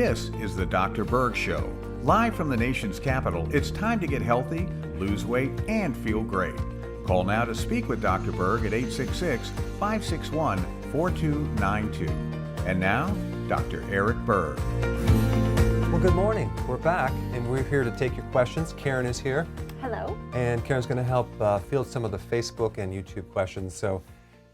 This is the Dr. Berg Show. Live from the nation's capital, it's time to get healthy, lose weight, and feel great. Call now to speak with Dr. Berg at 866-561-4292. And now, Dr. Eric Berg. Well, good morning. We're back, and we're here to take your questions. Karen is here. Hello. And Karen's going to help field some of the Facebook and YouTube questions. So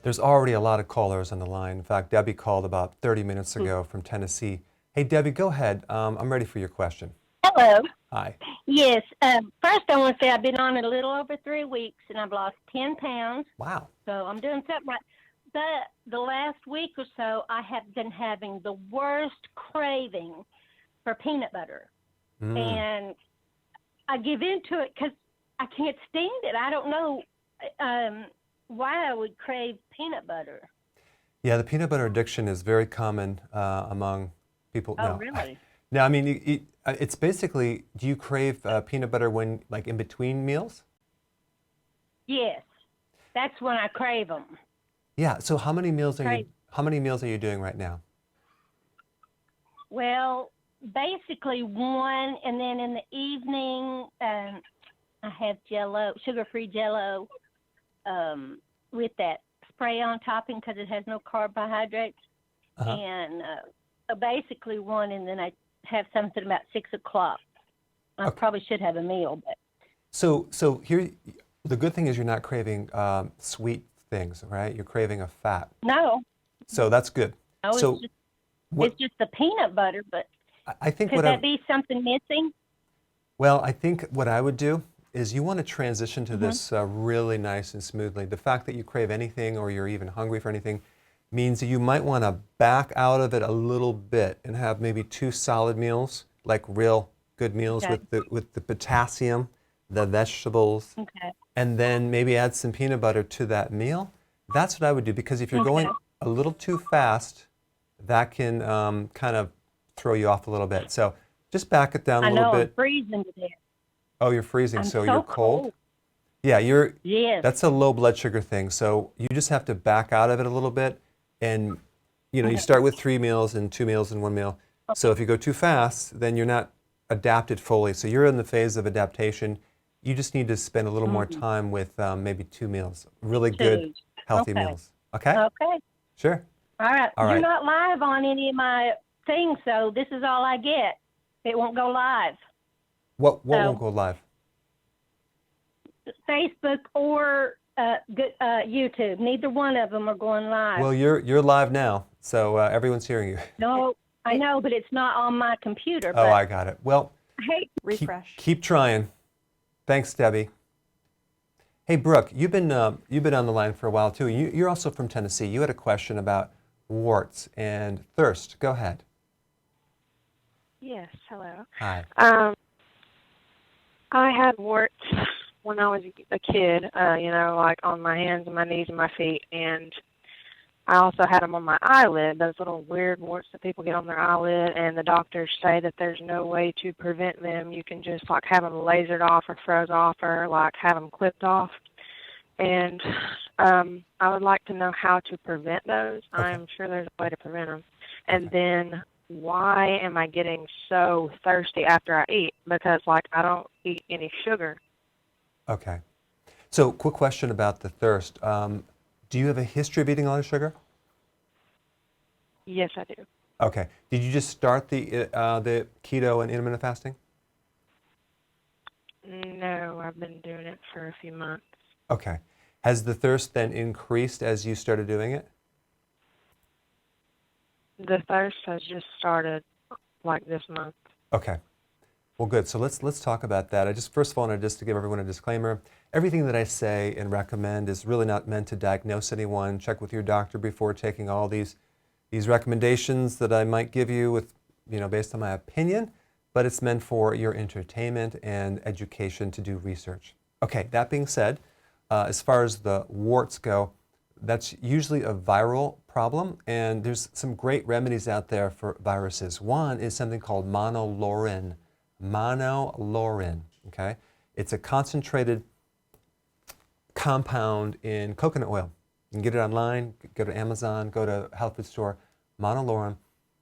there's already a lot of callers on the line. In fact, Debbie called about 30 minutes ago from Tennessee. Hey, Debbie, go ahead. I'm ready for your question. Hello. Hi. Yes. First, I want to say I've been on it a little over 3 weeks, and I've lost 10 pounds. Wow. So I'm doing something right. But the last week or so, I have been having the worst craving for peanut butter. And I give into it because I can't stand it. I don't know why I would crave peanut butter. Yeah, the peanut butter addiction is very common among people. Oh, really? No, I mean, it's basically, do you crave peanut butter when, like, in between meals? Yes. That's when I crave them. Yeah, so how many meals are you doing right now? Well, basically one, and then in the evening, I have Jello, sugar-free Jello, with that spray on topping because it has no carbohydrates. And basically one, and then I have something about 6 o'clock. I probably should have a meal, but. So here, the good thing is you're not craving sweet things, right? You're craving a fat. No. So that's good. No, so it's just the peanut butter, but I think could that be something missing? Well, I think what I would do is you want to transition to this really nice and smoothly. The fact that you crave anything or you're even hungry for anything means that you might want to back out of it a little bit and have maybe 2 solid meals, like real good meals with the potassium, the vegetables, and then maybe add some peanut butter to that meal. That's what I would do, because if you're going a little too fast, that can kind of throw you off a little bit. So just back it down a little bit. I'm freezing to death. Oh, you're freezing, I'm so you're cold? cold. Yeah, Yes. That's a low blood sugar thing. So you just have to back out of it a little bit. And, you start with 3 meals and 2 meals and 1 meal. So if you go too fast, then you're not adapted fully. So you're in the phase of adaptation. You just need to spend a little more time with maybe 2 meals. Really good, healthy meals. Okay? Okay. Sure. All right. All right. You're not live on any of my things, so this is all I get. It won't go live. What won't go live? Facebook or YouTube. Neither one of them are going live. Well, you're live now, so everyone's hearing you. No, I know, but it's not on my computer. Oh, I got it. Well, refresh. Keep trying. Thanks, Debbie. Hey, Brooke, you've been on the line for a while too. You're also from Tennessee. You had a question about warts and thirst. Go ahead. Yes, hello. Hi. I had warts when I was a kid, like on my hands and my knees and my feet, and I also had them on my eyelid, those little weird warts that people get on their eyelid, and the doctors say that there's no way to prevent them. You can just like have them lasered off or froze off or like have them clipped off. And I would like to know how to prevent those. Okay. I'm sure there's a way to prevent them. And then why am I getting so thirsty after I eat? Because like I don't eat any sugar. Okay. So, quick question about the thirst. Do you have a history of eating a lot of sugar? Yes, I do. Okay. Did you just start the keto and intermittent fasting? No, I've been doing it for a few months. Okay. Has the thirst then increased as you started doing it? The thirst has just started like this month. Okay. Well, good. So let's talk about that. I just first of all wanted just to give everyone a disclaimer. Everything that I say and recommend is really not meant to diagnose anyone. Check with your doctor before taking all these recommendations that I might give you with, based on my opinion, but it's meant for your entertainment and education to do research. Okay, that being said, as far as the warts go, that's usually a viral problem, and there's some great remedies out there for viruses. One is something called monolaurin. Monolaurin, okay? It's a concentrated compound in coconut oil. You can get it online, go to Amazon, go to a health food store. Monolaurin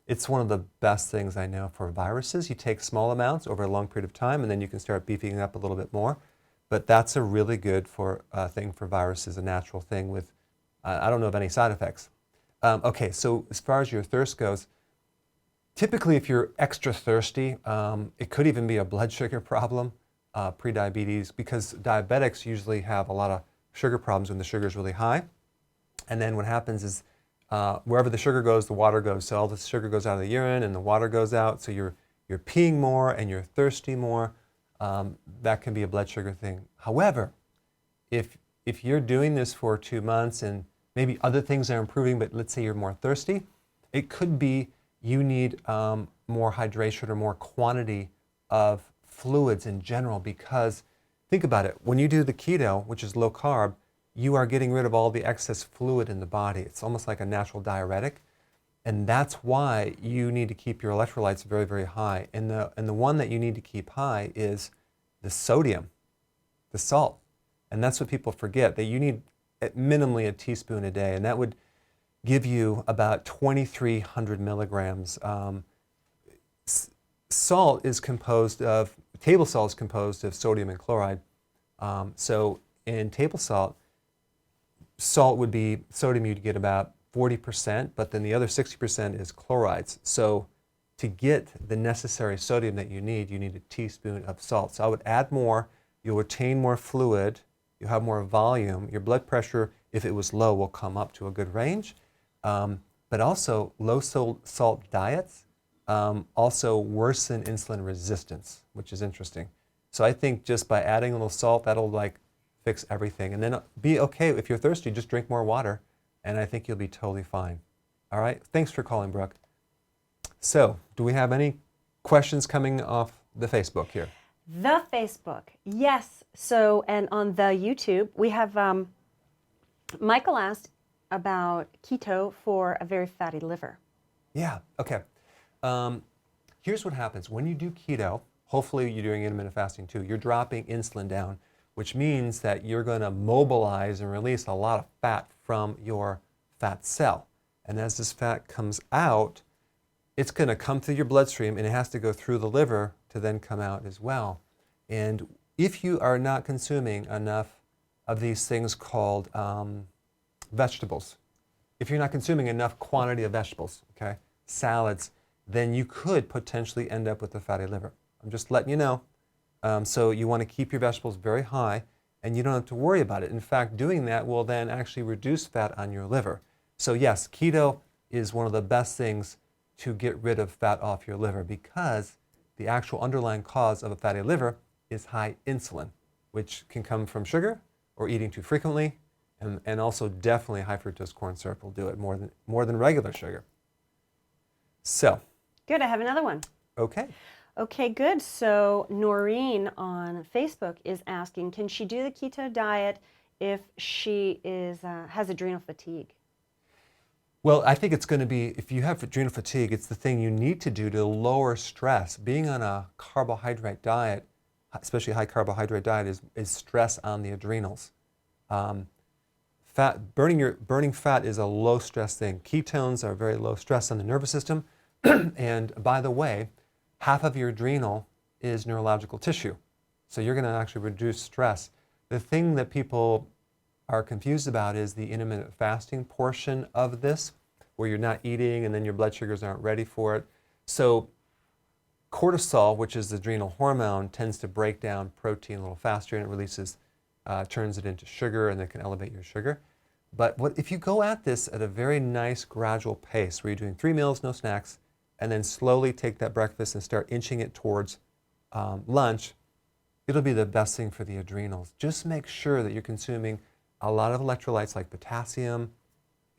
It's one of the best things I know for viruses. You take small amounts over a long period of time, and then you can start beefing it up a little bit more. But that's a really good thing for viruses, a natural thing with, I don't know of any side effects. Okay, so as far as your thirst goes, typically if you're extra thirsty, it could even be a blood sugar problem, pre-diabetes, because diabetics usually have a lot of sugar problems when the sugar is really high. And then what happens is wherever the sugar goes, the water goes. So all the sugar goes out of the urine and the water goes out. So you're peeing more and you're thirsty more. That can be a blood sugar thing. However, if you're doing this for 2 months and maybe other things are improving, but let's say you're more thirsty, it could be you need more hydration or more quantity of fluids in general, because think about it. When you do the keto, which is low carb, you are getting rid of all the excess fluid in the body. It's almost like a natural diuretic. And that's why you need to keep your electrolytes very, very high. And the one that you need to keep high is the sodium, the salt. And that's what people forget, that you need at minimally a teaspoon a day. And that would give you about 2,300 milligrams. Salt is composed of, table salt is composed of sodium and chloride. So in table salt would be sodium, you'd get about 40%, but then the other 60% is chlorides. So to get the necessary sodium that you need a teaspoon of salt. So I would add more, you'll retain more fluid, you'll have more volume, your blood pressure, if it was low, will come up to a good range. But also low salt diets also worsen insulin resistance, which is interesting. So I think just by adding a little salt, that'll like fix everything. And then be okay, if you're thirsty, just drink more water, and I think you'll be totally fine. All right, thanks for calling, Brooke. So, do we have any questions coming off the Facebook here? The Facebook, yes. So, and on the YouTube, we have Michael asked about keto for a very fatty liver. Yeah, okay. Here's what happens. When you do keto, hopefully you're doing intermittent fasting too, you're dropping insulin down, which means that you're going to mobilize and release a lot of fat from your fat cell. And as this fat comes out, it's going to come through your bloodstream, and it has to go through the liver to then come out as well. And if you are not consuming enough of these things called vegetables, if you're not consuming enough quantity of vegetables, okay, salads, then you could potentially end up with a fatty liver. I'm just letting you know. So you want to keep your vegetables very high, and you don't have to worry about it. In fact, doing that will then actually reduce fat on your liver. So yes, keto is one of the best things to get rid of fat off your liver, because the actual underlying cause of a fatty liver is high insulin, which can come from sugar or eating too frequently, and also definitely high fructose corn syrup will do it more than regular sugar. So. Good, I have another one. Okay. Okay, good. So Noreen on Facebook is asking, can she do the keto diet if she has adrenal fatigue? Well, I think it's going to be, if you have adrenal fatigue, it's the thing you need to do to lower stress. Being on a carbohydrate diet, especially a high carbohydrate diet, is stress on the adrenals. Burning fat is a low stress thing. Ketones are very low stress on the nervous system. And by the way, half of your adrenal is neurological tissue. So you're going to actually reduce stress. The thing that people are confused about is the intermittent fasting portion of this, where you're not eating and then your blood sugars aren't ready for it. So cortisol, which is the adrenal hormone, tends to break down protein a little faster, and it releases, turns it into sugar, and it can elevate your sugar. But if you go at this at a very nice gradual pace, where you're doing 3 meals, no snacks, and then slowly take that breakfast and start inching it towards lunch, it'll be the best thing for the adrenals. Just make sure that you're consuming a lot of electrolytes like potassium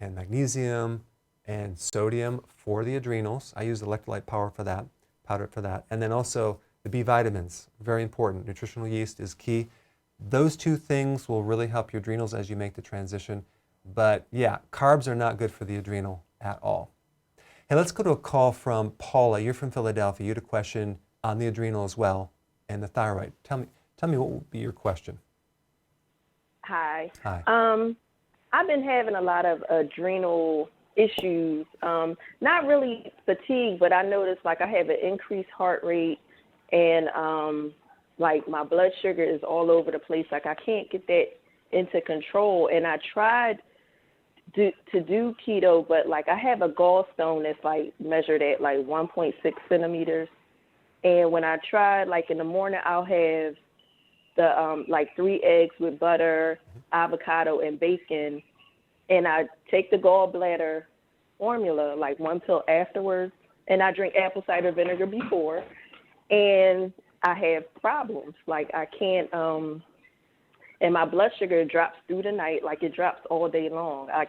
and magnesium and sodium for the adrenals. I use electrolyte powder for that. And then also the B vitamins, very important. Nutritional yeast is key. Those two things will really help your adrenals as you make the transition. But yeah, carbs are not good for the adrenal at all. Hey, let's go to a call from Paula. You're from Philadelphia. You had a question on the adrenal as well and the thyroid. Tell me what would be your question. Hi. Hi. I've been having a lot of adrenal issues. Not really fatigue, but I noticed like I have an increased heart rate, and like my blood sugar is all over the place. Like I can't get that into control. And I tried to do keto, but like I have a gallstone that's like measured at like 1.6 centimeters. And when I tried, like in the morning, I'll have the like 3 eggs with butter, avocado, and bacon. And I take the gallbladder formula, like 1 pill afterwards, and I drink apple cider vinegar before. And I have problems. Like I can't, and my blood sugar drops through the night, like it drops all day long. I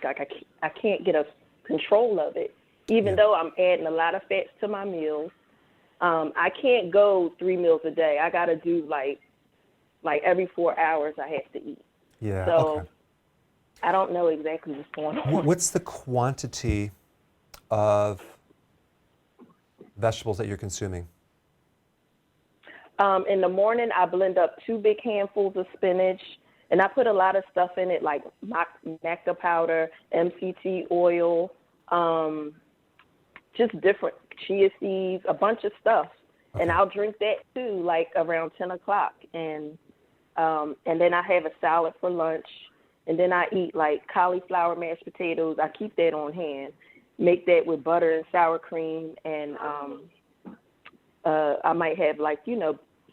can't get a control of it, even though I'm adding a lot of fats to my meals. I can't go 3 meals a day. I got to do like every 4 hours I have to eat. Yeah. So Okay. I don't know exactly what's going on. What's the quantity of vegetables that you're consuming? In the morning, I blend up 2 big handfuls of spinach, and I put a lot of stuff in it, like maca powder, MCT oil, just different chia seeds, a bunch of stuff. Okay. And I'll drink that too, like around 10 o'clock. And then I have a salad for lunch. And then I eat like cauliflower mashed potatoes. I keep that on hand. Make that with butter and sour cream. And I might have like,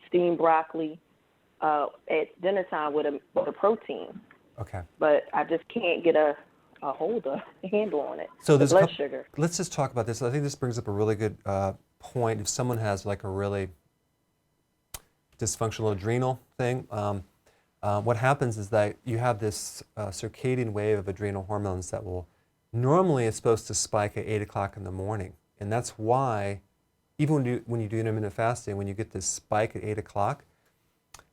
steamed broccoli at dinner time with a protein. Okay. But I just can't get a handle on it. So the blood sugar. Let's just talk about this. I think this brings up a really good point. If someone has like a really dysfunctional adrenal thing, what happens is that you have this circadian wave of adrenal hormones that will normally is supposed to spike at 8 o'clock in the morning. And that's why even when you do intermittent fasting, when you get this spike at 8 o'clock,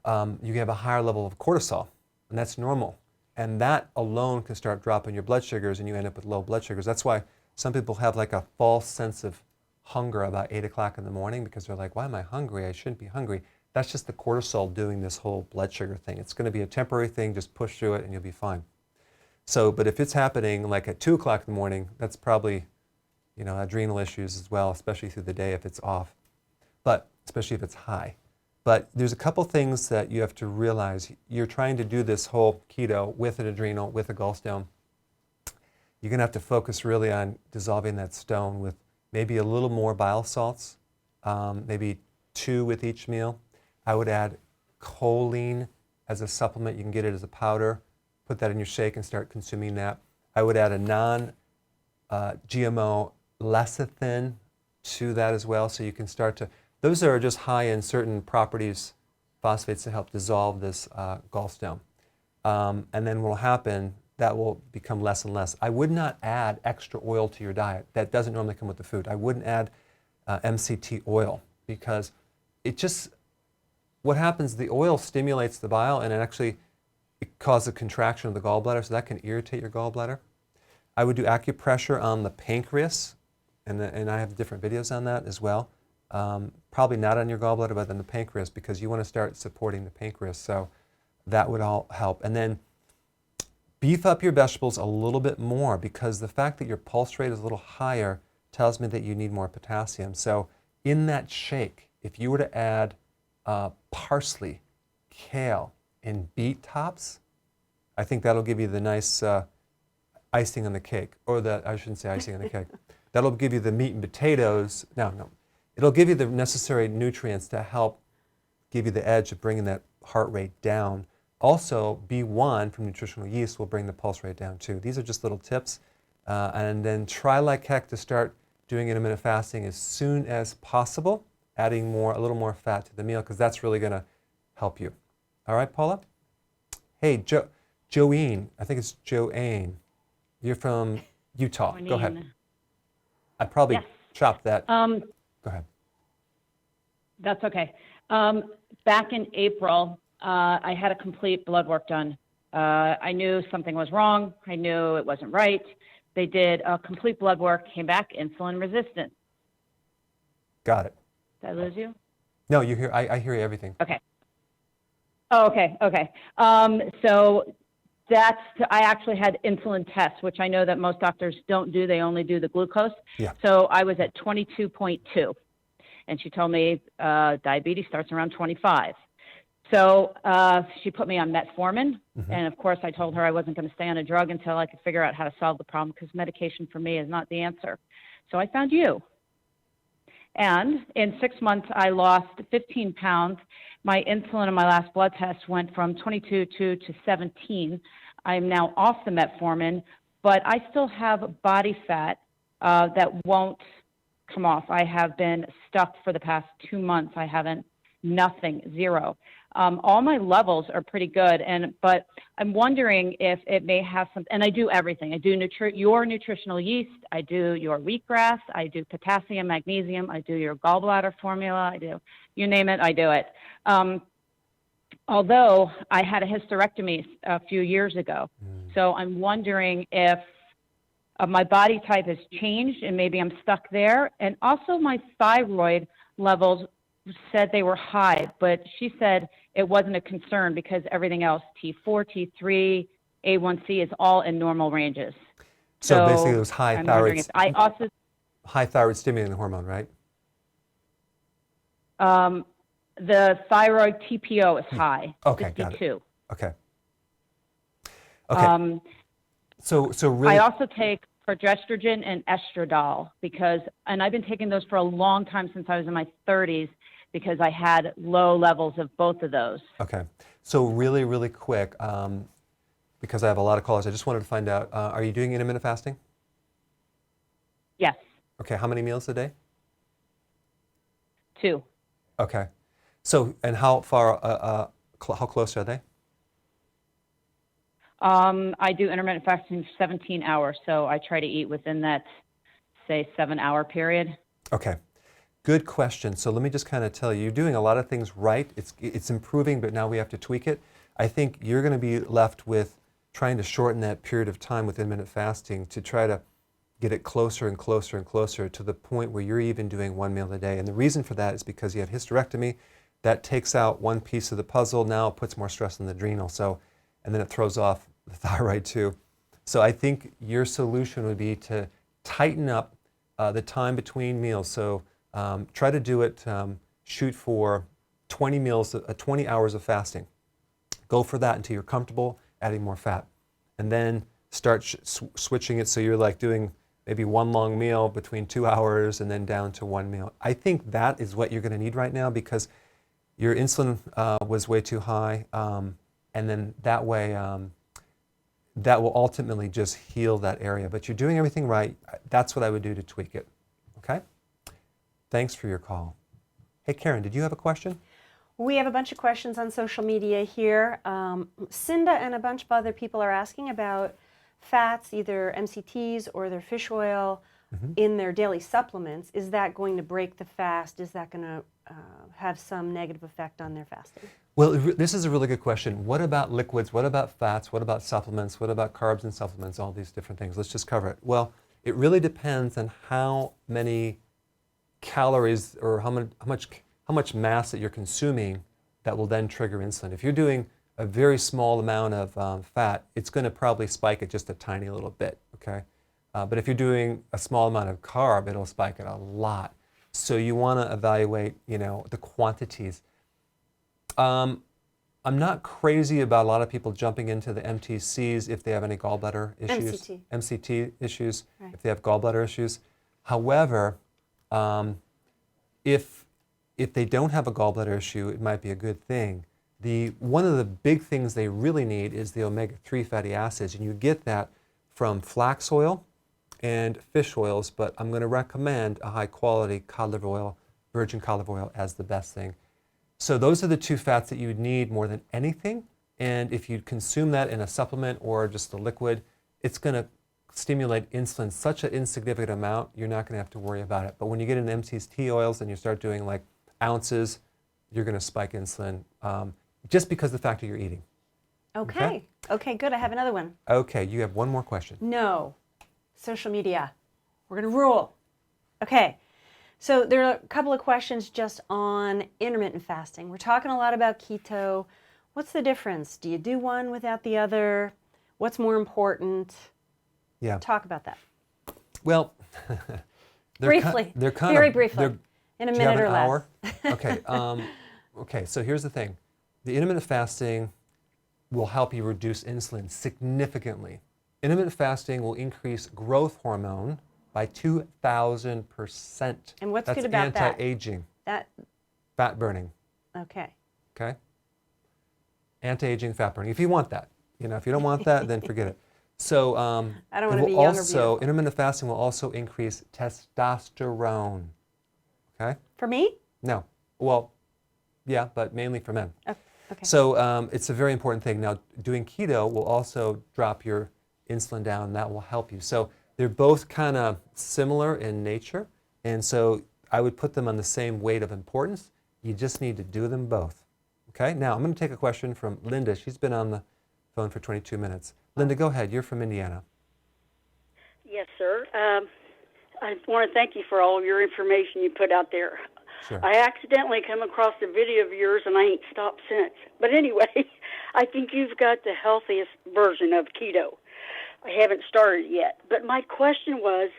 you have a higher level of cortisol, and that's normal. And that alone can start dropping your blood sugars, and you end up with low blood sugars. That's why some people have like a false sense of hunger about 8 o'clock in the morning, because they're like, why am I hungry? I shouldn't be hungry. That's just the cortisol doing this whole blood sugar thing. It's going to be a temporary thing. Just push through it, and you'll be fine. So, but if it's happening like at 2 o'clock in the morning, that's probably, adrenal issues as well, especially through the day if it's off, but especially if it's high. But there's a couple things that you have to realize. You're trying to do this whole keto with an adrenal, with a gallstone. You're going to have to focus really on dissolving that stone with maybe a little more bile salts, maybe 2 with each meal. I would add choline as a supplement. You can get it as a powder. Put that in your shake and start consuming that. I would add a non-GMO lecithin to that as well, so you can start to, those are just high in certain properties, phosphates, to help dissolve this gallstone. And then what will happen, that will become less and less. I would not add extra oil to your diet. That doesn't normally come with the food. I wouldn't add MCT oil, because it just, what happens, the oil stimulates the bile, and it causes a contraction of the gallbladder, so that can irritate your gallbladder. I would do acupressure on the pancreas, and I have different videos on that as well. Probably not on your gallbladder, but on the pancreas, because you want to start supporting the pancreas. So that would all help. And then beef up your vegetables a little bit more, because the fact that your pulse rate is a little higher tells me that you need more potassium. So in that shake, if you were to add parsley, kale, and beet tops, I think that'll give you the nice icing on the cake, or I shouldn't say icing on the cake. That'll give you the meat and potatoes. No. It'll give you the necessary nutrients to help give you the edge of bringing that heart rate down. Also, B1 from nutritional yeast will bring the pulse rate down too. These are just little tips. And then try like heck to start doing intermittent fasting as soon as possible, adding a little more fat to the meal, because that's really going to help you. All right, Paula? Hey, Joanne. I think it's Joanne. You're from Utah. Go ahead. I probably chopped that. Go ahead. That's okay. Back in April, I had a complete blood work done. I knew something was wrong. I knew it wasn't right. They did a complete blood work, came back insulin resistant. Got it. Did I lose you? No, you hear. I hear everything. Okay. Oh, okay. So I actually had insulin tests, which I know that most doctors don't do. They only do the glucose. Yeah. So I was at 22.2. And she told me diabetes starts around 25. So she put me on metformin. Mm-hmm. And of course, I told her I wasn't going to stay on a drug until I could figure out how to solve the problem, because medication for me is not the answer. So I found you. And in 6 months, I lost 15 pounds. My insulin in my last blood test went from 22.2 to 17. I'm now off the metformin, but I still have body fat that won't come off. I have been stuck for the past 2 months. I haven't, nothing, zero. All my levels are pretty good, but I'm wondering if it may have some, and I do everything. I do your nutritional yeast, I do your wheatgrass, I do potassium, magnesium, I do your gallbladder formula, I do, you name it, I do it. Although I had a hysterectomy a few years ago, so I'm wondering if my body type has changed and maybe I'm stuck there. And also my thyroid levels said they were high, but she said it wasn't a concern because everything else, T4, T3, A1C is all in normal ranges. So basically it was high thyroid stimulating hormone, right? The thyroid TPO is high, okay, 52. got it. Okay. Okay. So really, I also take progesterone and estradiol and I've been taking those for a long time, since I was in my 30s, because I had low levels of both of those. Okay. So really, really quick, because I have a lot of callers, I just wanted to find out, are you doing intermittent fasting? Yes. Okay. How many meals a day? 2. Okay. So, and how far, how close are they? I do intermittent fasting for 17 hours, so I try to eat within that, say, 7-hour period. Okay. Good question. So let me just kind of tell you, you're doing a lot of things right. It's improving, but now we have to tweak it. I think you're going to be left with trying to shorten that period of time with intermittent fasting to try to get it closer and closer and closer to the point where you're even doing 1 meal a day. And the reason for that is because you have hysterectomy. That takes out one piece of the puzzle. Now it puts more stress on the adrenal. So, and then it throws off the thyroid too. So I think your solution would be to tighten up the time between meals. So try to do it, shoot for 20 hours of fasting. Go for that until you're comfortable adding more fat. And then start switching it so you're like doing maybe one long meal between 2 hours and then down to 1 meal. I think that is what you're going to need right now, because your insulin was way too high. And then that way, that will ultimately just heal that area. But you're doing everything right. That's what I would do to tweak it. Okay? Thanks for your call. Hey, Karen, did you have a question? We have a bunch of questions on social media here. Cinda and a bunch of other people are asking about fats, either MCTs or their fish oil, in their daily supplements. Is that going to break the fast? Is that going to have some negative effect on their fasting? Well, this is a really good question. What about liquids? What about fats? What about supplements? What about carbs and supplements? All these different things. Let's just cover it. Well, it really depends on how many calories or how much mass that you're consuming that will then trigger insulin. If you're doing a very small amount of fat, it's going to probably spike it just a tiny little bit, okay? But if you're doing a small amount of carb, it'll spike it a lot. So you want to evaluate, the quantities. I'm not crazy about a lot of people jumping into the MTCs if they have any gallbladder issues. MCT issues, right. If they have gallbladder issues. However, if they don't have a gallbladder issue, it might be a good thing. One of the big things they really need is the omega-3 fatty acids, and you get that from flax oil and fish oils, but I'm going to recommend a high-quality cod liver oil, virgin cod liver oil, as the best thing. So those are the 2 fats that you would need more than anything, and if you consume that in a supplement or just a liquid, it's going to stimulate insulin such an insignificant amount, you're not going to have to worry about it. But when you get into MCT oils and you start doing like ounces, you're going to spike insulin just because of the fact that you're eating. Okay, good. I have another one. Okay, you have one more question. No. Social media. We're going to rule. Okay. So there are a couple of questions just on intermittent fasting. We're talking a lot about keto. What's the difference? Do you do one without the other? What's more important? Yeah. Talk about that. Well, Briefly. Very briefly. In a do you have minute an or hour? less. Okay. Okay. So here's the thing: the intermittent fasting will help you reduce insulin significantly. Intermittent fasting will increase growth hormone by 2,000%. And what's That's good about that? anti-aging, That. fat burning. Okay. Okay. Anti-aging, fat burning. If you want that, if you don't want that, then forget it. So I don't want to be young or beautiful. intermittent fasting will also increase testosterone. Okay. For me? No. Well, yeah, but mainly for men. Oh, okay. So it's a very important thing. Now, doing keto will also drop your insulin down, and that will help you. So they're both kind of similar in nature, and so I would put them on the same weight of importance. You just need to do them both. Okay? Now, I'm going to take a question from Linda. She's been on the phone for 22 minutes. Linda, go ahead. You're from Indiana. Yes, sir. I want to thank you for all your information you put out there. Sure. I accidentally come across a video of yours, and I ain't stopped since. But anyway, I think you've got the healthiest version of keto. I haven't started yet. But my question was,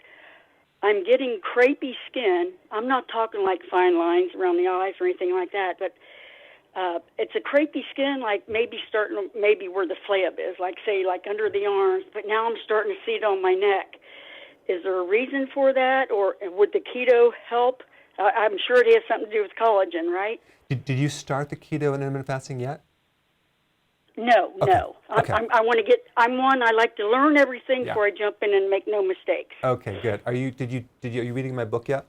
I'm getting crepey skin. I'm not talking like fine lines around the eyes or anything like that, but it's a crepey skin, like maybe where the flab is, like under the arms. But now I'm starting to see it on my neck. Is there a reason for that, or would the keto help? I'm sure it has something to do with collagen, right? Did you start the keto and intermittent fasting yet? No, Okay. no. Okay. I like to learn everything before I jump in and make no mistakes. Okay, good. Are you reading my book yet?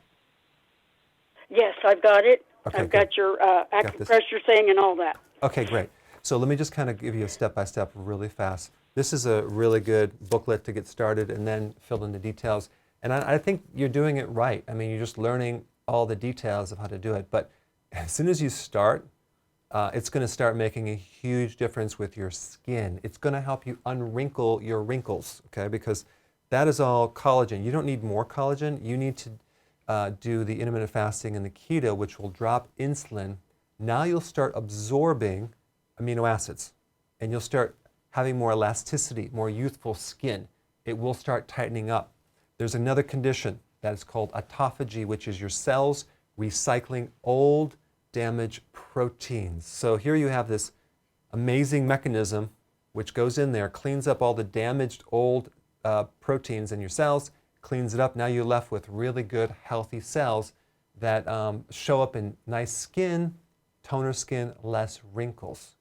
Yes, I've got it. Okay, I've got your acupressure thing and all that. Okay, great. So let me just kind of give you a step-by-step really fast. This is a really good booklet to get started and then fill in the details. And I think you're doing it right. I mean, you're just learning all the details of how to do it. But as soon as you start, it's going to start making a huge difference with your skin. It's going to help you unwrinkle your wrinkles, okay? Because that is all collagen. You don't need more collagen. You need to do the intermittent fasting and the keto, which will drop insulin. Now you'll start absorbing amino acids, and you'll start having more elasticity, more youthful skin. It will start tightening up. There's another condition that is called autophagy, which is your cells recycling old, damaged proteins. So here you have this amazing mechanism which goes in there, cleans up all the damaged old proteins in your cells, cleans it up. Now you're left with really good, healthy cells that show up in nice skin, toner skin, less wrinkles.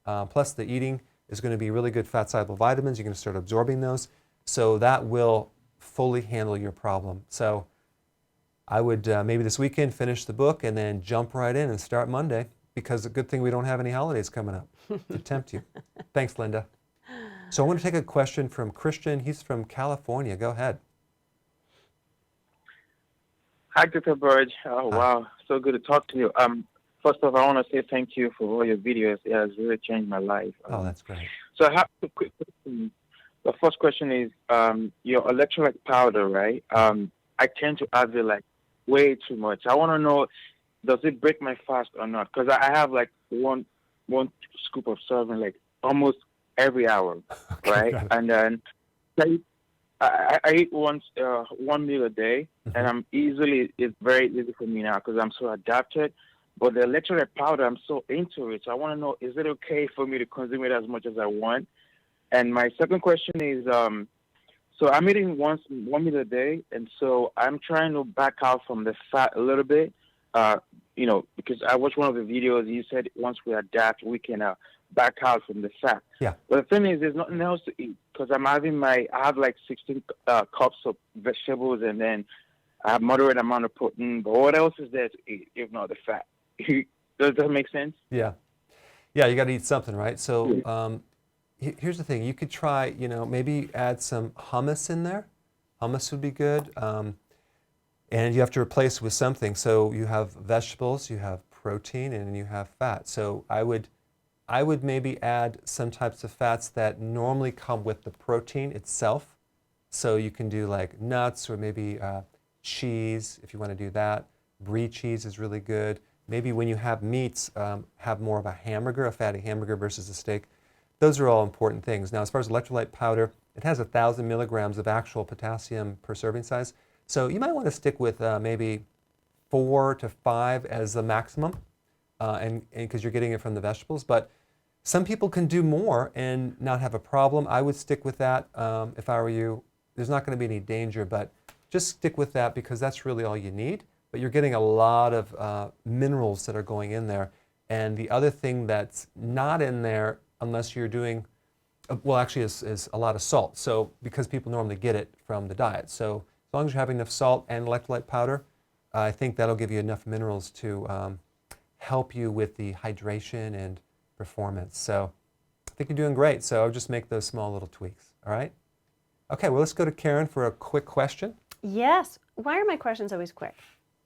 Plus the eating is going to be really good fat-soluble vitamins. You're going to start absorbing those. So that will fully handle your problem. So I would maybe this weekend finish the book and then jump right in and start Monday, because a good thing we don't have any holidays coming up to tempt you. Thanks, Linda. So I want to take a question from Christian. He's from California. Go ahead. Hi, Dr. Berg. Oh, wow. So good to talk to you. First off, I want to say thank you for all your videos. It has really changed my life. Oh, that's great. So I have a quick question. The first question is your electrolyte powder, right? I tend to have it like way too much. I want to know, does it break my fast or not? Because I have like one scoop of serving like almost every hour, Okay, right? And then I eat one meal a day, and it's very easy for me now because I'm so adapted. But the electrolyte powder, I'm so into it. So I want to know, is it okay for me to consume it as much as I want? And my second question is, so I'm eating one meal a day, and so I'm trying to back out from the fat a little bit, because I watched one of the videos. You said once we adapt, we can back out from the fat. Yeah. But the thing is, there's nothing else to eat because I have like 16 cups of vegetables, and then I have moderate amount of protein. But what else is there to eat if not the fat? Does that make sense? Yeah. Yeah, you got to eat something, right? So here's the thing. You could try, maybe add some hummus in there. Hummus would be good. And you have to replace it with something. So you have vegetables, you have protein, and you have fat. So I would maybe add some types of fats that normally come with the protein itself. So you can do like nuts or maybe cheese if you want to do that. Brie cheese is really good. Maybe when you have meats, have more of a hamburger, a fatty hamburger versus a steak. those are all important things. Now, as far as electrolyte powder, it has 1,000 milligrams of actual potassium per serving size. So you might want to stick with maybe 4 to 5 as the maximum, and because you're getting it from the vegetables. But some people can do more and not have a problem. I would stick with that if I were you. There's not going to be any danger, but just stick with that because that's really all you need. But you're getting a lot of minerals that are going in there. And the other thing that's not in there, unless you're doing, well, actually is a lot of salt. So because people normally get it from the diet. So as long as you're having enough salt and electrolyte powder, I think that'll give you enough minerals to help you with the hydration and performance. So I think you're doing great. So I'll just make those small little tweaks. All right? Okay, well, let's go to Karen for a quick question. Yes. Why are my questions always quick?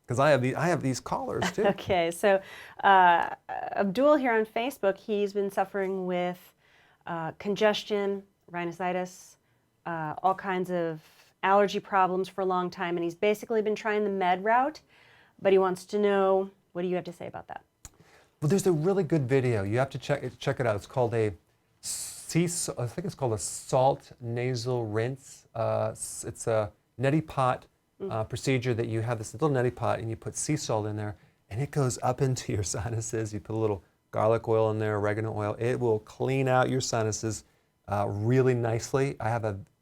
Because I have these callers too. Okay, so Abdul here on Facebook, he's been suffering with congestion, rhinitis, all kinds of allergy problems for a long time, and he's basically been trying the med route, but he wants to know, what do you have to say about that? Well, there's a really good video. You have to check it out. It's called I think it's called a salt nasal rinse. It's a neti pot procedure that you have this little neti pot and you put sea salt in there and it goes up into your sinuses. You put a little garlic oil in there, oregano oil. It will clean out your sinuses really nicely.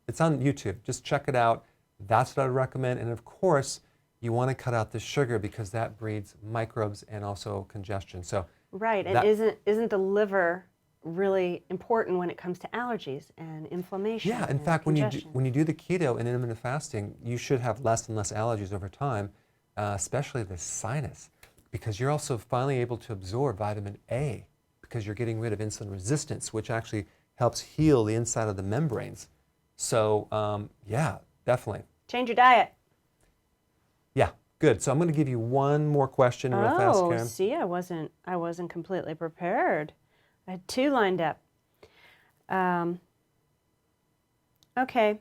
It's on YouTube. Just check it out. That's what I would recommend. And of course, you want to cut out the sugar because that breeds microbes and also congestion. So right, and isn't the liver really important when it comes to allergies and inflammation? Yeah, in fact, when you do the keto and intermittent fasting, you should have less and less allergies over time, especially the sinus, because you're also finally able to absorb vitamin A because you're getting rid of insulin resistance, which actually helps heal the inside of the membranes. So, yeah, definitely. Change your diet. Yeah, good. So I'm going to give you one more question real fast, Karen. Oh, see, I wasn't completely prepared. I had 2 lined up. Okay,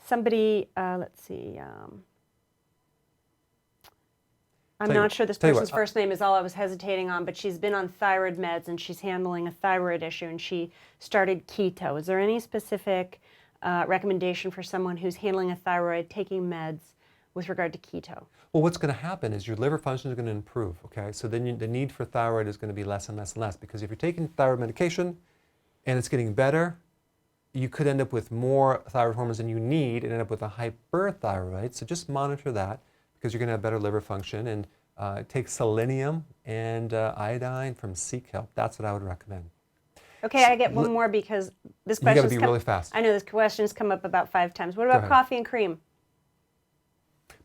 somebody, let's see. I'm not sure this person's first name is all I was hesitating on, but she's been on thyroid meds and she's handling a thyroid issue and she started keto. Is there any specific recommendation for someone who's handling a thyroid, taking meds with regard to keto? Well, what's going to happen is your liver function is going to improve, okay? So then the need for thyroid is going to be less and less and less because if you're taking thyroid medication and it's getting better, you could end up with more thyroid hormones than you need and end up with a hyperthyroid. So just monitor that because you're going to have better liver function and take selenium and iodine from sea kelp. That's what I would recommend. Okay, I get one more because this question. You got to be really fast. I know this question's come up about 5 times. What about coffee and cream?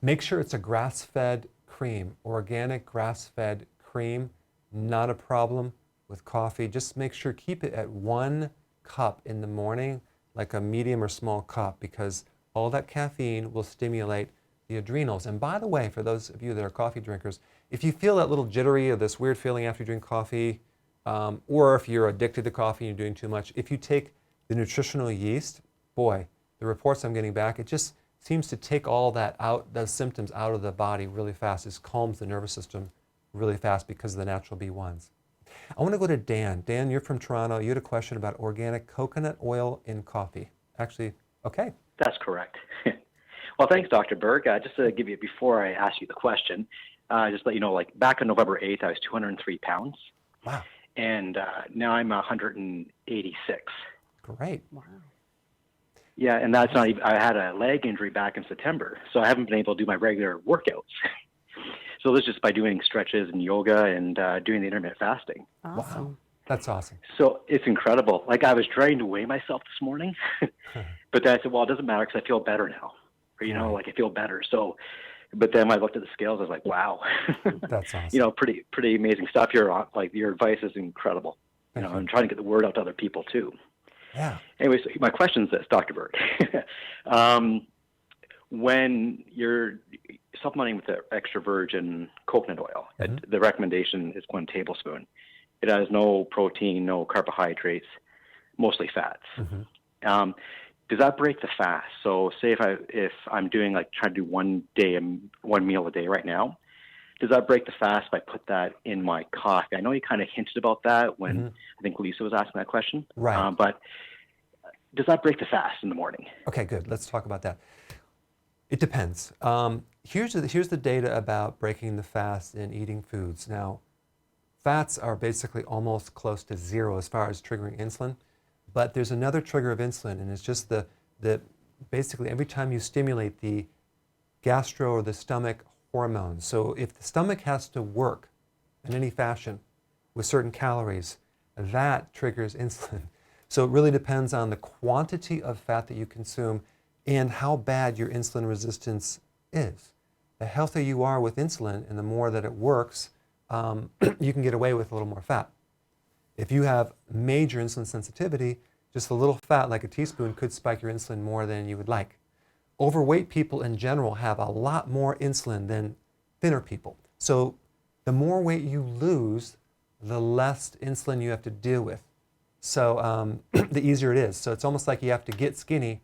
Make sure it's a grass-fed cream, organic grass-fed cream. Not a problem with coffee. Just make sure keep it at 1 cup in the morning, like a medium or small cup, because all that caffeine will stimulate the adrenals. And by the way, for those of you that are coffee drinkers, if you feel that little jittery or this weird feeling after you drink coffee, or if you're addicted to coffee and you're doing too much, if you take the nutritional yeast, boy, the reports I'm getting back, it just seems to take all that out, those symptoms out of the body really fast. It calms the nervous system really fast because of the natural B1s. I want to go to Dan. Dan, you're from Toronto. You had a question about organic coconut oil in coffee. Actually, okay. That's correct. Well, thanks, Dr. Berg. Just to give you, before I ask you the question, just let you know, like back on November 8th, I was 203 pounds. Wow. And now I'm 186. Great. Wow. Yeah, and that's not even, I had a leg injury back in September, so I haven't been able to do my regular workouts. So this is just by doing stretches and yoga and doing the intermittent fasting. Awesome. Wow. That's awesome. So it's incredible. Like I was trying to weigh myself this morning, but then I said, well, it doesn't matter because I feel better now. Or, you know, like I feel better. So, but then when I looked at the scales, I was like, wow. That's awesome. You know, pretty amazing stuff. Your advice is incredible. You know, I'm trying to get the word out to other people too. Yeah. Anyway, so my question is this, Dr. Berg. When you're supplementing with the extra virgin coconut oil, the recommendation is 1 tablespoon. It has no protein, no carbohydrates, mostly fats. Does that break the fast? So say if I'm doing trying to do one meal a day right now, does that break the fast if I put that in my coffee? I know you kind of hinted about that when I think Lisa was asking that question. Right. But does that break the fast in the morning? Okay, good. Let's talk about that. It depends. Here's the data about breaking the fast and eating foods. Now, fats are basically almost close to zero as far as triggering insulin, but there's another trigger of insulin, and it's just the basically every time you stimulate the gastro or the stomach hormones. So if the stomach has to work in any fashion with certain calories, that triggers insulin. So it really depends on the quantity of fat that you consume and how bad your insulin resistance is. The healthier you are with insulin and the more that it works, you can get away with a little more fat. If you have major insulin sensitivity, just a little fat like a teaspoon could spike your insulin more than you would like. Overweight people in general have a lot more insulin than thinner people. So the more weight you lose, the less insulin you have to deal with. So the easier it is. So it's almost like you have to get skinny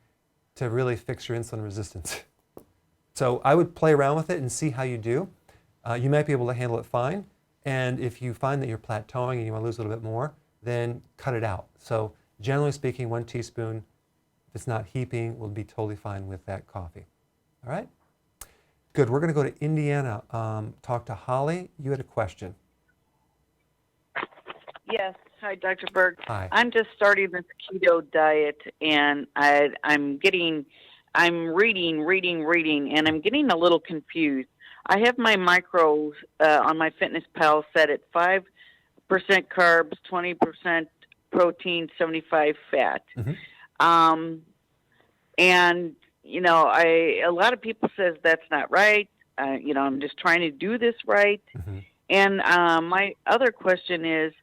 to really fix your insulin resistance. So I would play around with it and see how you do. You might be able to handle it fine. And if you find that you're plateauing and you want to lose a little bit more, then cut it out. So generally speaking, 1 teaspoon, if it's not heaping, will be totally fine with that coffee. All right? Good. We're going to go to Indiana. Talk to Holly. You had a question. Yes. Hi, Dr. Berg. Hi. I'm just starting this keto diet, and I'm reading, and I'm getting a little confused. I have my macros on my Fitness Pal set at 5% carbs, 20% protein, 75 fat. And, you know, a lot of people says that's not right. You know, I'm just trying to do this right. And my other question is,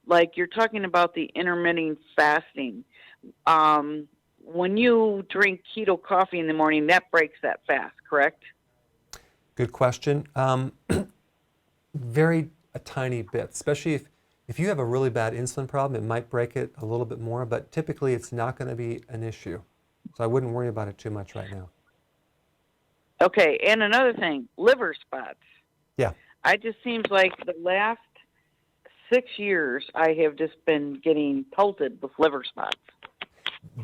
like you're talking about the intermittent fasting. When you drink keto coffee in the morning, that breaks that fast, correct? Good question. Very a tiny bit, especially if you have a really bad insulin problem, it might break it a little bit more, but typically it's not going to be an issue. So I wouldn't worry about it too much right now. Okay, and another thing, liver spots. Yeah. I just seems like the last 6 years I have just been getting pelted with liver spots.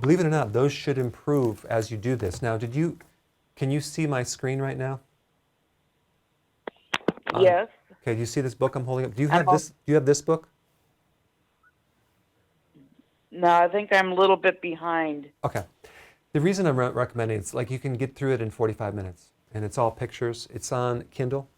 Believe it or not, those should improve as you do this. Now, can you see my screen right now? Yes. Okay, do you see this book I'm holding up? Do you have this book? No, I think I'm a little bit behind. Okay. The reason I'm recommending it's like you can get through it in 45 minutes, and it's all pictures. It's on Kindle.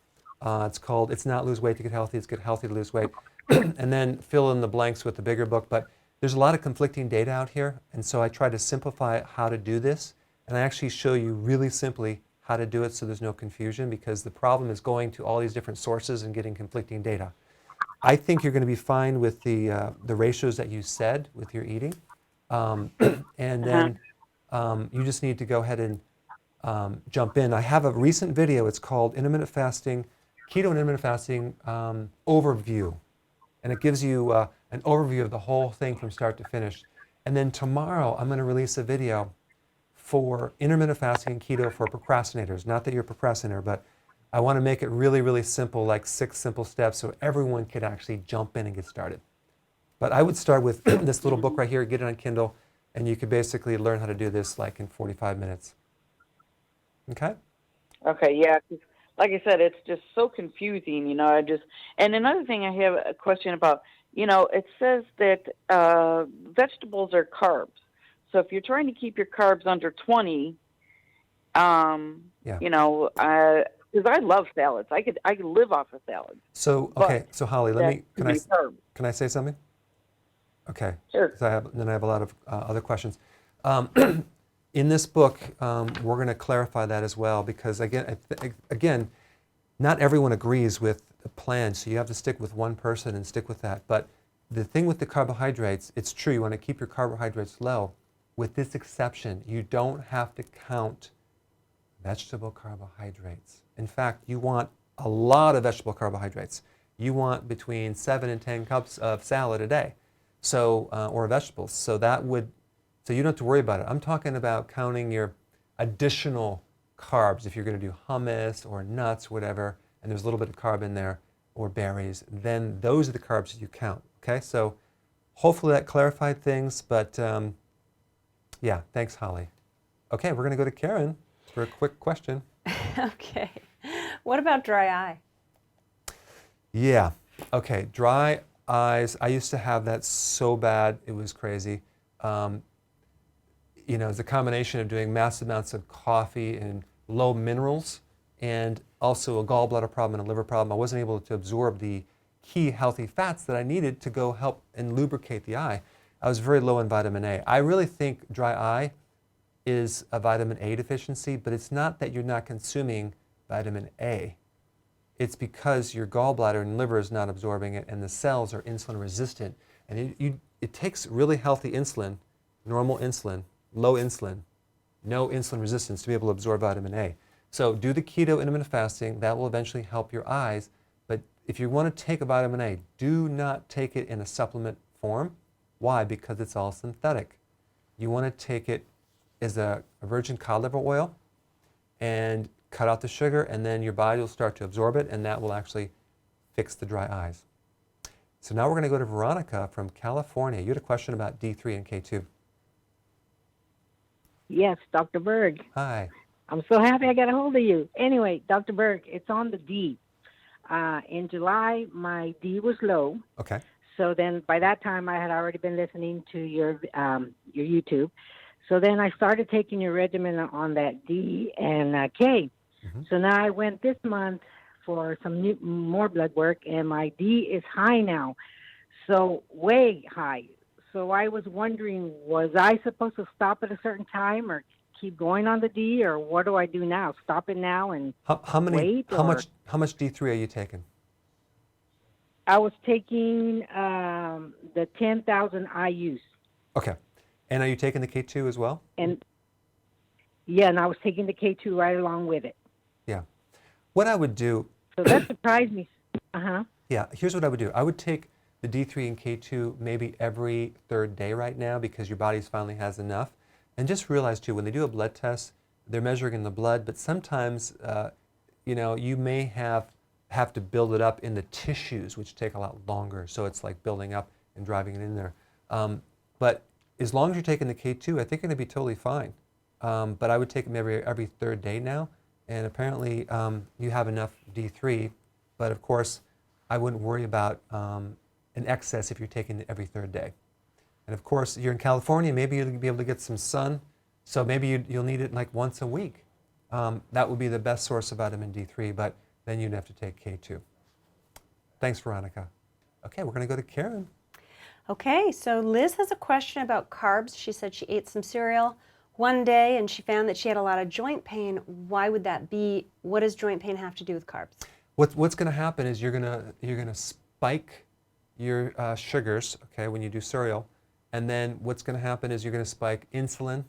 It's called It's Not Lose Weight to Get Healthy, It's Get Healthy to Lose Weight. And then fill in the blanks with the bigger book. But there's a lot of conflicting data out here, and so I try to simplify how to do this, and I actually show you really simply how to do it so there's no confusion, because the problem is going to all these different sources and getting conflicting data. I think you're going to be fine with the ratios that you said with your eating, and then you just need to go ahead and jump in. I have a recent video. It's called Intermittent Fasting, Keto and Intermittent Fasting Overview, and it gives you an overview of the whole thing from start to finish. And then tomorrow I'm going to release a video for intermittent fasting and keto for procrastinators. Not that you're a procrastinator, but I want to make it really, really simple, like 6 simple steps so everyone could actually jump in and get started. But I would start with this little book right here, get it on Kindle, and you could basically learn how to do this like in 45 minutes. Okay? Okay, yeah. Like I said, it's just so confusing, you know. And another thing I have a question about, you know, it says that vegetables are carbs. So if you're trying to keep your carbs under 20, you know, because I love salads. I could live off of salads. So, okay, so Holly, can I say something? Okay. Sure. I have a lot of other questions. In this book, we're going to clarify that as well, because again, not everyone agrees with the plan, so you have to stick with one person and stick with that. But the thing with the carbohydrates, it's true, you want to keep your carbohydrates low. With this exception, you don't have to count vegetable carbohydrates. In fact, you want a lot of vegetable carbohydrates. You want between 7 and 10 cups of salad a day, so or vegetables. So you don't have to worry about it. I'm talking about counting your additional carbs. If you're going to do hummus or nuts, whatever, and there's a little bit of carb in there, or berries, then those are the carbs that you count. Okay, so hopefully that clarified things, but yeah, thanks, Holly. Okay, we're going to go to Karen for a quick question. Okay. What about dry eye? Yeah, okay, dry eyes. I used to have that so bad, it was crazy. You know, it's a combination of doing massive amounts of coffee and low minerals, and also a gallbladder problem and a liver problem. I wasn't able to absorb the key healthy fats that I needed to go help and lubricate the eye. I was very low in vitamin A. I really think dry eye is a vitamin A deficiency, but it's not that you're not consuming vitamin A. It's because your gallbladder and liver is not absorbing it, and the cells are insulin resistant. And it takes really healthy insulin, normal insulin, low insulin, no insulin resistance to be able to absorb vitamin A. So do the keto intermittent fasting. That will eventually help your eyes. But if you want to take a vitamin A, do not take it in a supplement form. Why? Because it's all synthetic. You want to take it as a virgin cod liver oil and cut out the sugar, and then your body will start to absorb it, and that will actually fix the dry eyes. So now we're going to go to Veronica from California. You had a question about D3 and K2. Yes, Dr. Berg. Hi. I'm so happy I got a hold of you. Anyway, Dr. Berg, it's on the D. In July, my D was low. Okay. So then by that time, I had already been listening to your YouTube. So then I started taking your regimen on that D and K. Mm-hmm. So now I went this month for some more blood work, and my D is high now. So way high. So I was wondering, was I supposed to stop at a certain time or keep going on the D, or what do I do now? Stop it now and wait? How much D3 are you taking? I was taking the 10,000 IUs. Okay. And are you taking the K2 as well? And yeah, and I was taking the K2 right along with it. Yeah. What I would do... So that surprised me. Uh-huh. Yeah, here's what I would do. I would take the D3 and K2 maybe every third day right now because your body finally has enough. And just realize too, when they do a blood test, they're measuring in the blood, but sometimes, you know, you may have to build it up in the tissues, which take a lot longer. So it's like building up and driving it in there. But as long as you're taking the K2, I think you're going to be totally fine. But I would take them every third day now. And apparently you have enough D3. But of course, I wouldn't worry about an excess if you're taking it every third day. And of course, you're in California, maybe you'll be able to get some sun. So maybe you'll need it like once a week. That would be the best source of vitamin D3, but then you'd have to take K2. Thanks, Veronica. Okay, we're going to go to Karen. Okay, so Liz has a question about carbs. She said she ate some cereal one day and she found that she had a lot of joint pain. Why would that be? What does joint pain have to do with carbs? What's going to happen is you're going to spike your sugars, okay, when you do cereal, and then what's going to happen is you're going to spike insulin,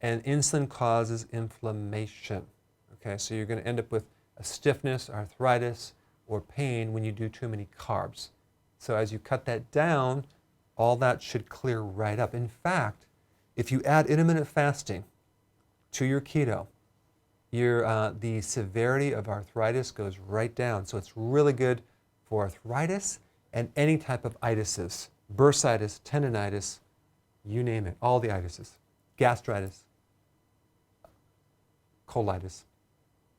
and insulin causes inflammation. Okay, so you're going to end up with a stiffness, arthritis, or pain when you do too many carbs. So as you cut that down, all that should clear right up. In fact, if you add intermittent fasting to your keto, the severity of arthritis goes right down. So it's really good for arthritis and any type of itises, bursitis, tendonitis, you name it, all the itises, gastritis, colitis.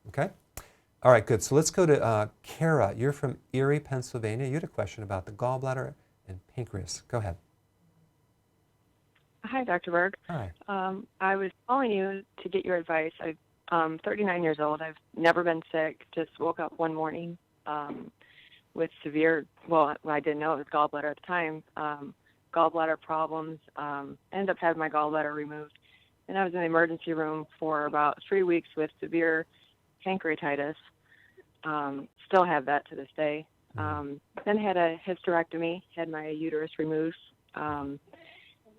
Okay? All right, good. So let's go to Kara. You're from Erie, Pennsylvania. You had a question about the gallbladder and pancreas. Go ahead. Hi, Dr. Berg. Hi. I was calling you to get your advice. I'm 39 years old. I've never been sick. Just woke up one morning with severe, well, I didn't know it was gallbladder at the time, gallbladder problems. Ended up having my gallbladder removed. And I was in the emergency room for about 3 weeks with severe pancreatitis. Still have that to this day. Then had a hysterectomy, had my uterus removed.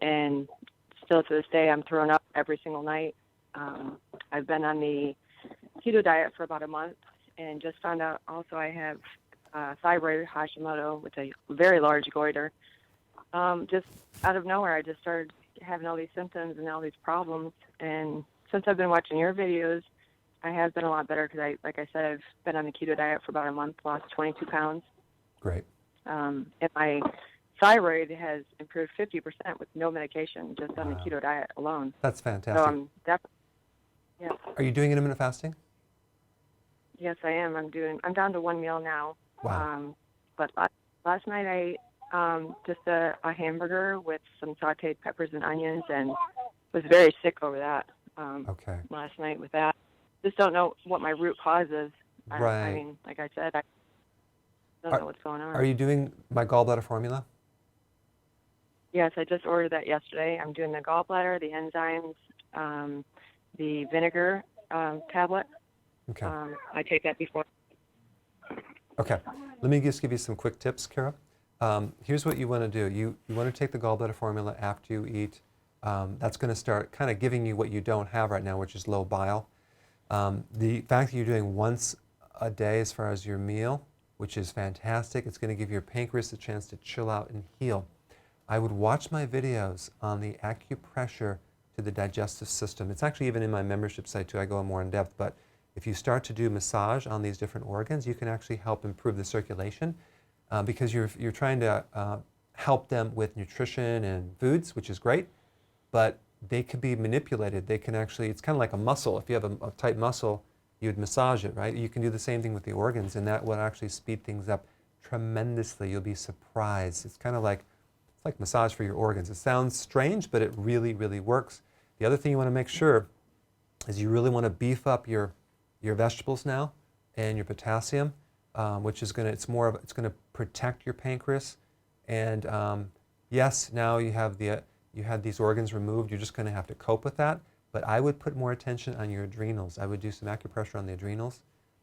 And still to this day, I'm throwing up every single night. I've been on the keto diet for about a month and just found out also I have thyroid Hashimoto with a very large goiter. Just out of nowhere, I just started having all these symptoms and all these problems. And since I've been watching your videos, I have been a lot better because like I said, I've been on the keto diet for about a month, lost 22 pounds. Great. And my thyroid has improved 50% with no medication, just on the keto diet alone. That's fantastic. So I'm definitely, yeah. Are you doing intermittent fasting? Yes, I am. I'm down to one meal now. Wow. But last night I ate just a hamburger with some sauteed peppers and onions, and was very sick over that. Okay. Last night with that, just don't know what my root cause is. Right. I mean, like I said, I don't know what's going on. Are you doing my gallbladder formula? Yes, I just ordered that yesterday. I'm doing the gallbladder, the enzymes, the vinegar tablet. Okay. I take that before. Okay. Let me just give you some quick tips, Kara. Here's what you want to do. You want to take the gallbladder formula after you eat. That's going to start kind of giving you what you don't have right now, which is low bile. The fact that you're doing once a day as far as your meal, which is fantastic, it's going to give your pancreas a chance to chill out and heal. I would watch my videos on the acupressure to the digestive system. It's actually even in my membership site too. I go in more in depth, but if you start to do massage on these different organs, you can actually help improve the circulation because you're trying to help them with nutrition and foods, which is great, but they could be manipulated. They can actually, it's kind of like a muscle. If you have a tight muscle, you'd massage it, right? You can do the same thing with the organs, and that will actually speed things up tremendously. You'll be surprised. It's kind of like, it's like massage for your organs. It sounds strange, but it really, really works. The other thing you want to make sure is you really want to beef up your vegetables now and your potassium, which is going to, it's going to protect your pancreas. And yes, now you had these organs removed. You're just going to have to cope with that. But I would put more attention on your adrenals. I would do some acupressure on the adrenals.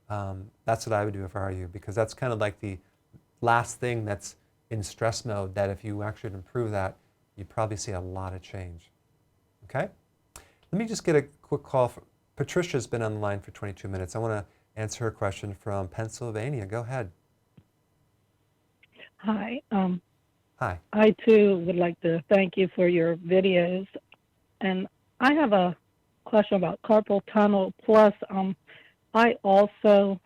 That's what I would do if I were you, because that's kind of like the last thing that's in stress mode, that if you actually improve that, you'd probably see a lot of change. Okay? Let me just get a quick call. Patricia's been on the line for 22 minutes. I want to answer her question from Pennsylvania. Go ahead. Hi. Hi. I too would like to thank you for your videos. And I have a question about carpal tunnel. Plus, I also,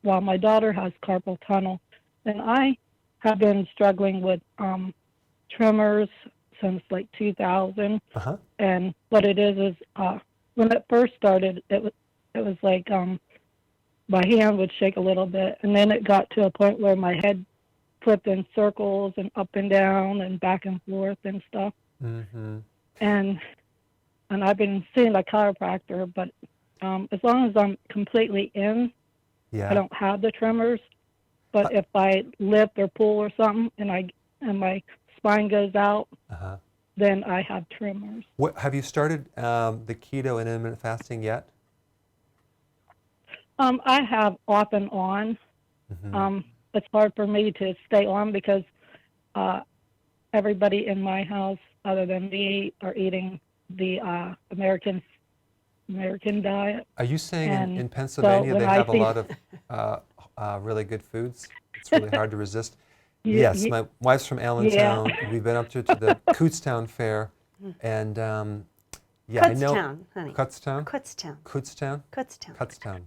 well, my daughter has carpal tunnel, and I have been struggling with tremors since like 2000. Uh-huh. And what it is when it first started, it was like my hand would shake a little bit, and then it got to a point where my head flipped in circles and up and down and back and forth and stuff. Mm-hmm. And I've been seeing a chiropractor, but as long as I'm completely in, yeah. I don't have the tremors. But if I lift or pull or something, and my spine goes out, uh-huh. then I have tremors. What, have you started the keto and intermittent fasting yet? I have off and on. Mm-hmm. It's hard for me to stay on because everybody in my house, other than me, are eating the American diet. Are you saying in Pennsylvania they have a lot of really good foods? It's really hard to resist. Yes, my wife's from Allentown. Yeah. We've been up to the Kutztown Fair, and yeah, I know. Kutztown, honey. Kutztown? Kutztown. Kutztown? Kutztown. Kutztown.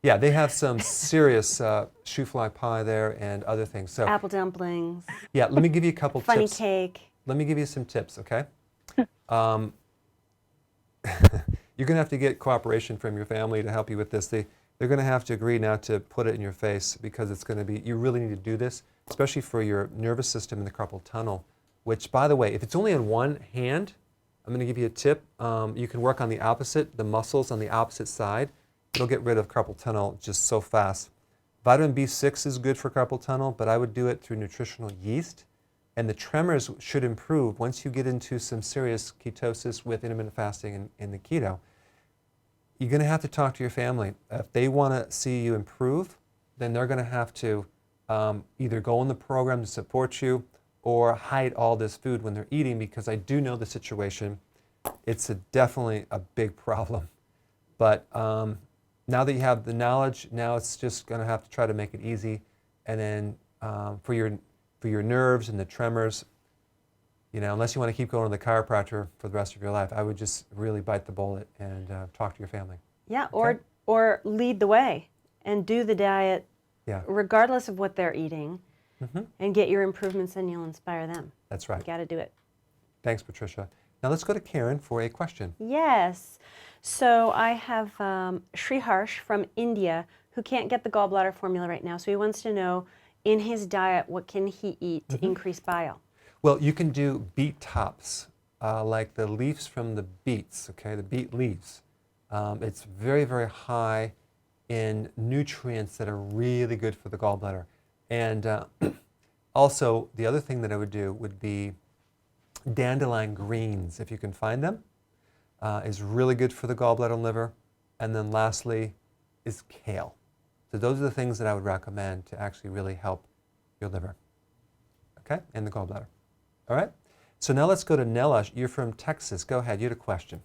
Yeah, they have some serious shoe fly pie there and other things. So apple dumplings. Yeah, let me give you a couple funny tips. Funny cake. Let me give you some tips, okay? You're going to have to get cooperation from your family to help you with this. They're going to have to agree not to put it in your face because it's going to be, you really need to do this, especially for your nervous system and the carpal tunnel, which, by the way, if it's only on one hand, I'm going to give you a tip. You can work on the muscles on the opposite side. It'll get rid of carpal tunnel just so fast. Vitamin B6 is good for carpal tunnel, but I would do it through nutritional yeast. And the tremors should improve once you get into some serious ketosis with intermittent fasting and the keto. You're going to have to talk to your family. If they want to see you improve, then they're going to have to either go in the program to support you or hide all this food when they're eating, because I do know the situation. It's definitely a big problem. But now that you have the knowledge, now it's just going to have to try to make it easy. And then for your nerves and the tremors, unless you want to keep going to the chiropractor for the rest of your life, I would just really bite the bullet and talk to your family. Yeah, okay? or lead the way and do the diet regardless of what they're eating and get your improvements, and you'll inspire them. That's right. You got to do it. Thanks, Patricia. Now let's go to Karen for a question. Yes. So I have Sri Harsh from India who can't get the gallbladder formula right now. So he wants to know, in his diet, what can he eat to increase bile? Well, you can do beet tops, like the leaves from the beets, okay, the beet leaves. It's very, very high in nutrients that are really good for the gallbladder. And also, the other thing that I would do would be dandelion greens, if you can find them, is really good for the gallbladder and liver. And then lastly is kale. So those are the things that I would recommend to actually really help your liver, okay, and the gallbladder. All right? So now let's go to Nella. You're from Texas. Go ahead. You had a question.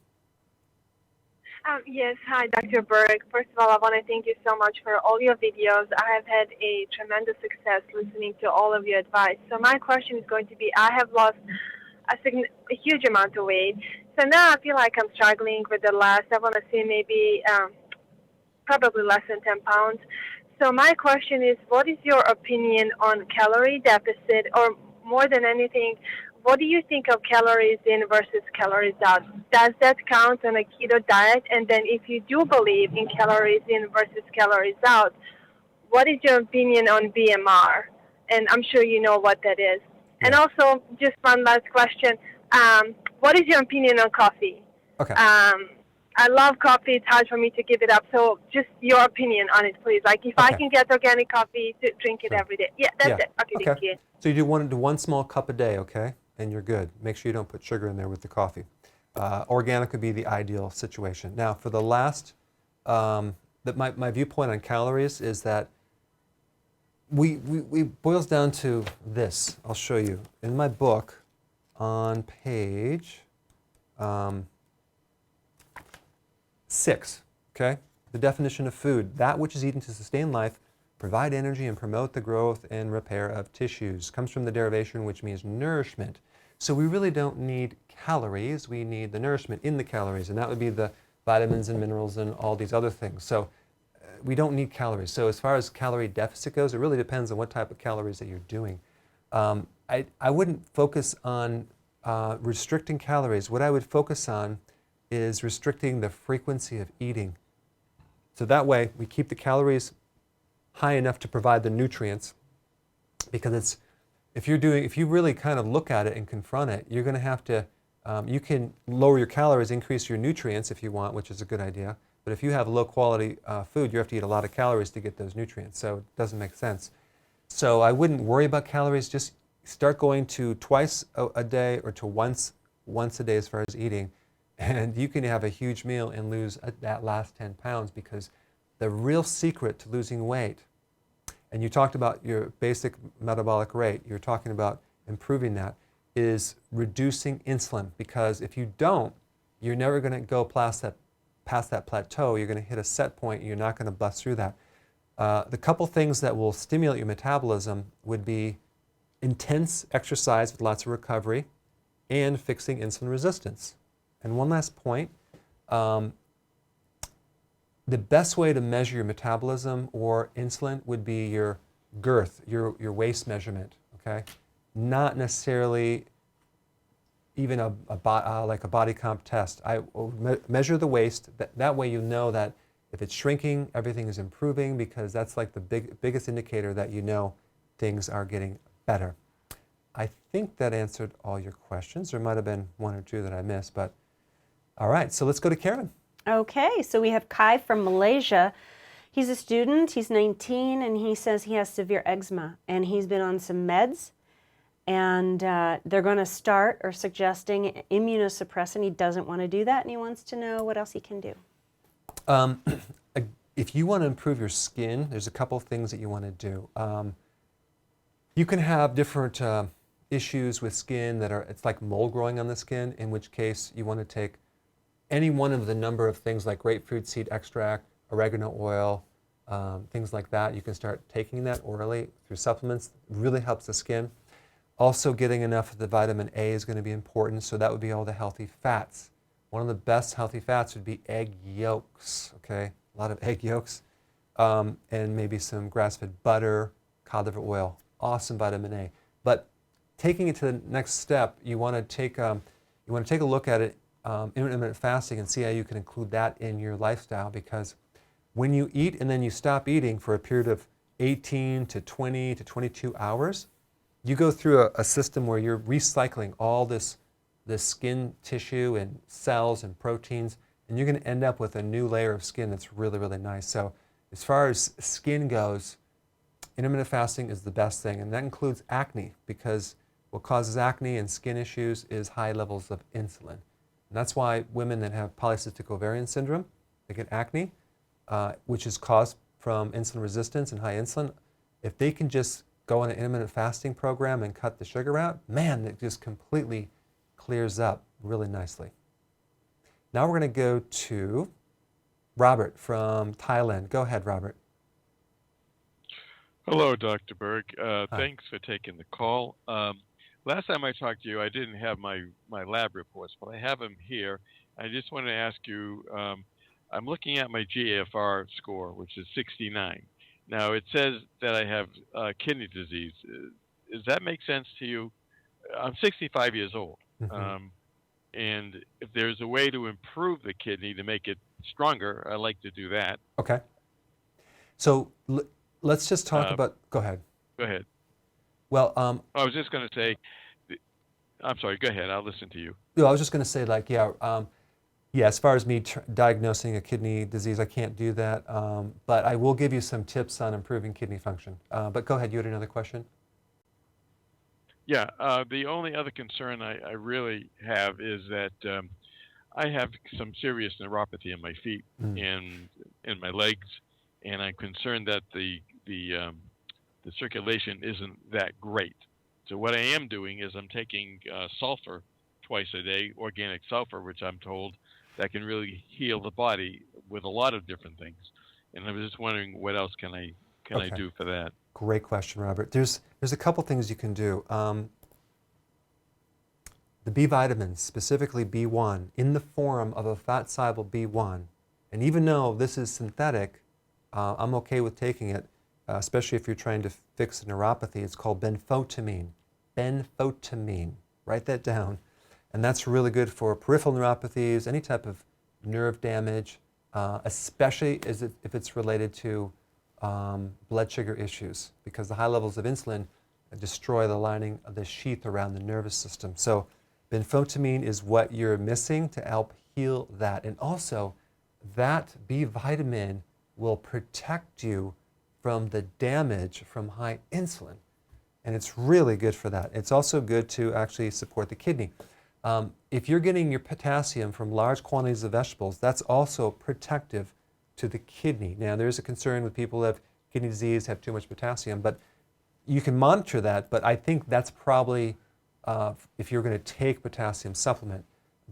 Yes. Hi, Dr. Berg. First of all, I want to thank you so much for all your videos. I have had a tremendous success listening to all of your advice. So my question is going to be, I have lost a huge amount of weight. So now I feel like I'm struggling with the last, I want to say maybe probably less than 10 pounds. So my question is, what is your opinion on calorie deficit, or more than anything, what do you think of calories in versus calories out? Does that count on a keto diet? And then if you do believe in calories in versus calories out, what is your opinion on BMR? And I'm sure you know what that is. And also, just one last question. What is your opinion on coffee? Okay. I love coffee. It's hard for me to give it up. So just your opinion on it, please. Like if I can get organic coffee, to drink it every day. Yeah, that's it. Okay, thank you. So you do one small cup a day, okay? And you're good. Make sure you don't put sugar in there with the coffee. Organic would be the ideal situation. Now, for the last, my viewpoint on calories is that we boils down to this. I'll show you. In my book, on page 6, okay? The definition of food: that which is eaten to sustain life, provide energy, and promote the growth and repair of tissues. Comes from the derivation which means nourishment. So we really don't need calories, we need the nourishment in the calories, and that would be the vitamins and minerals and all these other things. So we don't need calories. So as far as calorie deficit goes, it really depends on what type of calories that you're doing. I wouldn't focus on restricting calories. What I would focus on is restricting the frequency of eating. So that way we keep the calories high enough to provide the nutrients, because if you really kind of look at it and confront it, you're going to have to, you can lower your calories, increase your nutrients if you want, which is a good idea. But if you have low quality food, you have to eat a lot of calories to get those nutrients. So it doesn't make sense. So I wouldn't worry about calories. Just start going to twice a day or to once a day as far as eating. And you can have a huge meal and lose that last 10 pounds, because the real secret to losing weight, and you talked about your basic metabolic rate, you're talking about improving that, is reducing insulin. Because if you don't, you're never going to go past that plateau. You're going to hit a set point and you're not going to bust through that. The couple things that will stimulate your metabolism would be intense exercise with lots of recovery and fixing insulin resistance. And one last point, the best way to measure your metabolism or insulin would be your girth, your waist measurement, okay? Not necessarily even like a body comp test. I measure the waist. That way you know that if it's shrinking, everything is improving, because that's like the biggest indicator that you know things are getting better. I think that answered all your questions. There might have been one or two that I missed, but all right, so let's go to Karen. Okay, so we have Kai from Malaysia. He's a student, he's 19, and he says he has severe eczema, and he's been on some meds, and they're going to start or suggesting immunosuppressant. He doesn't want to do that, and he wants to know what else he can do. If you want to improve your skin, there's a couple things that you want to do. You can have different issues with skin that it's like mold growing on the skin, in which case you want to take any one of the number of things like grapefruit seed extract, oregano oil, things like that. You can start taking that orally through supplements. It really helps the skin. Also, getting enough of the vitamin A is going to be important, so that would be all the healthy fats. One of the best healthy fats would be egg yolks, okay? a lot of egg yolks, and maybe some grass-fed butter, cod liver oil. Awesome vitamin A. But taking it to the next step, you want to take a look at it, intermittent fasting, and see how you can include that in your lifestyle, because when you eat and then you stop eating for a period of 18 to 20 to 22 hours, you go through a system where you're recycling all this skin tissue and cells and proteins, and you're going to end up with a new layer of skin that's really, really nice. So as far as skin goes, intermittent fasting is the best thing, and that includes acne, because what causes acne and skin issues is high levels of insulin. And that's why women that have polycystic ovarian syndrome, they get acne, which is caused from insulin resistance and high insulin. If they can just go on an intermittent fasting program and cut the sugar out, man, it just completely clears up really nicely. Now we're going to go to Robert from Thailand. Go ahead, Robert. Hello, Dr. Berg. Thanks for taking the call. Last time I talked to you, I didn't have my lab reports, but I have them here. I just want to ask you, I'm looking at my GFR score, which is 69. Now, it says that I have kidney disease. Does that make sense to you? I'm 65 years old. And if there's a way to improve the kidney to make it stronger, I'd like to do that. Okay. So let's just talk about, go ahead. Go ahead. Well, I was just going to say, I'm sorry, go ahead. I'll listen to you. I was just going to say, like, yeah, as far as me diagnosing a kidney disease, I can't do that. But I will give you some tips on improving kidney function. But go ahead. You had another question? Yeah. The only other concern I really have is that I have some serious neuropathy in my feet and in my legs, and I'm concerned that the circulation isn't that great. So what I am doing is I'm taking sulfur twice a day, organic sulfur, which I'm told that can really heal the body with a lot of different things. And I was just wondering, what else can I do for that? Great question, Robert. There's a couple things you can do. The B vitamins, specifically B1, in the form of a fat-soluble B1, and even though this is synthetic, I'm okay with taking it, especially if you're trying to fix a neuropathy. It's called benfotiamine. Benfotiamine. Write that down. And that's really good for peripheral neuropathies, any type of nerve damage, especially if it's related to blood sugar issues, because the high levels of insulin destroy the lining of the sheath around the nervous system. So benfotiamine is what you're missing to help heal that. And also, that B vitamin will protect you from the damage from high insulin. And it's really good for that. It's also good to actually support the kidney. If you're getting your potassium from large quantities of vegetables, that's also protective to the kidney. Now, there's a concern with people who have kidney disease, have too much potassium, but you can monitor that. But I think that's probably if you're going to take potassium supplement.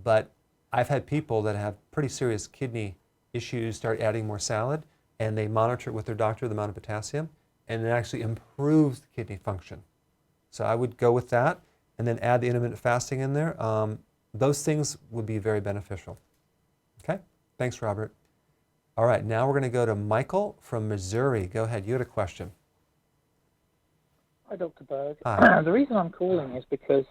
But I've had people that have pretty serious kidney issues start adding more salad, and they monitor it with their doctor, the amount of potassium, and it actually improves the kidney function. So I would go with that, and then add the intermittent fasting in there. Those things would be very beneficial. Okay? Thanks, Robert. All right, now we're going to go to Michael from Missouri. Go ahead. You had a question. Hi, Dr. Berg. Hi. The reason I'm calling is because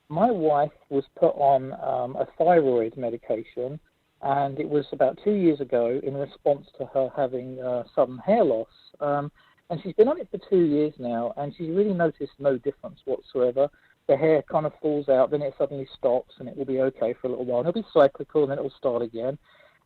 my wife was put on a thyroid medication, and it was about 2 years ago in response to her having sudden hair loss. And she's been on it for 2 years now, and she's really noticed no difference whatsoever. The hair kind of falls out, then it suddenly stops, and it will be okay for a little while. It'll be cyclical, and then it will start again.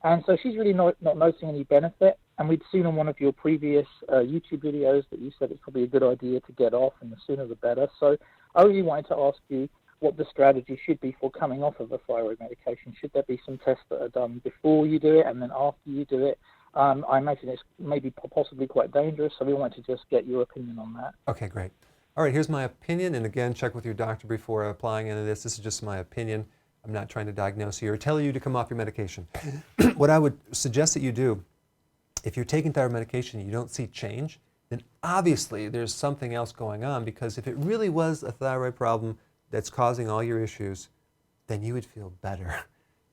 And so she's really not noticing any benefit. And we'd seen on one of your previous YouTube videos that you said it's probably a good idea to get off, and the sooner the better. So I really wanted to ask you what the strategy should be for coming off of a thyroid medication. Should there be some tests that are done before you do it and then after you do it? I imagine it's maybe possibly quite dangerous, so we wanted to just get your opinion on that. Okay, great. All right, here's my opinion, and again, check with your doctor before applying any of this. This is just my opinion. I'm not trying to diagnose you or tell you to come off your medication. What I would suggest that you do, if you're taking thyroid medication and you don't see change, then obviously there's something else going on, because if it really was a thyroid problem that's causing all your issues, then you would feel better.